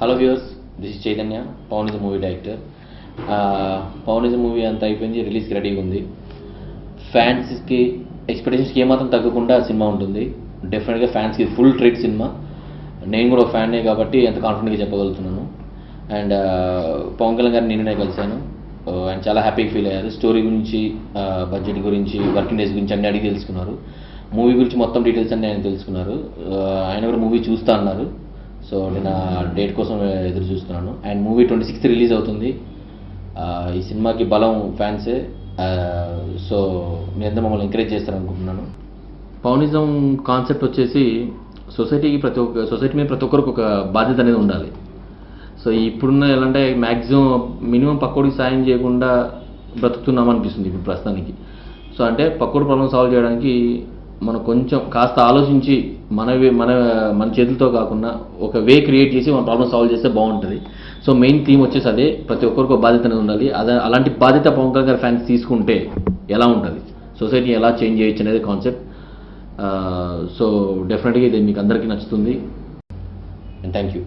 Hello viewers, this is Chaitanya. Pavan is movie director. Pavan is movie అంతా అయిపోయింది, రిలీజ్కి రెడీగా ఉంది. ఫ్యాన్స్కి ఎక్స్పెక్టేషన్స్కి ఏమాత్రం తగ్గకుండా సినిమా ఉంటుంది. డెఫినెట్గా ఫ్యాన్స్కి ఫుల్ ట్రీట్ సినిమా. నేను కూడా ఒక ఫ్యాన్నే కాబట్టి ఎంత కాన్ఫిడెంట్గా చెప్పగలుగుతున్నాను. అండ్ పవన్ కళ్యాణ్ గారిని నిన్ననే కలిశాను. ఆయన చాలా హ్యాపీగా ఫీల్ అయ్యారు. స్టోరీ గురించి, బడ్జెట్ గురించి, వర్కింగ్ డేస్ గురించి అన్నీ అడిగి తెలుసుకున్నారు. మూవీ గురించి మొత్తం డీటెయిల్స్ అన్నీ ఆయన తెలుసుకున్నారు. ఆయన కూడా మూవీ చూస్తా అన్నారు. సో నేను ఆ డేట్ కోసం ఎదురు చూస్తున్నాను. అండ్ మూవీ 26th రిలీజ్ అవుతుంది. ఈ సినిమాకి బలం ఫ్యాన్సే. సో మీ అందరూ మమ్మల్ని ఎంకరేజ్ చేస్తారనుకుంటున్నాను. పవనిజం కాన్సెప్ట్ వచ్చేసి సొసైటీ మీద ప్రతి ఒక్కరికి ఒక బాధ్యత అనేది ఉండాలి. సో ఇప్పుడున్న ఎలా అంటే మ్యాక్సిమం మినిమం పక్కోడికి సాయం చేయకుండా బ్రతుకుతున్నాం అనిపిస్తుంది ఇప్పుడు ప్రస్తుతానికి. సో అంటే పక్కోడి ప్రాబ్లం సాల్వ్ చేయడానికి మనం కొంచెం కాస్త ఆలోచించి మన చేతులతో కాకుండా ఒక వే క్రియేట్ చేసి మన ప్రాబ్లమ్ సాల్వ్ చేస్తే బాగుంటుంది. సో మెయిన్ థీమ్ వచ్చేసి అదే, ప్రతి ఒక్కరికి ఒక బాధ్యత అనేది ఉండాలి. అలాంటి బాధ్యత పవన్ కళ్యాణ్ గారి ఫ్యాన్స్ తీసుకుంటే ఎలా ఉంటుంది, సొసైటీ ఎలా చేంజ్ చేయొచ్చు అనేది కాన్సెప్ట్. సో డెఫినెట్గా ఇది మీకు అందరికీ నచ్చుతుంది. And thank you.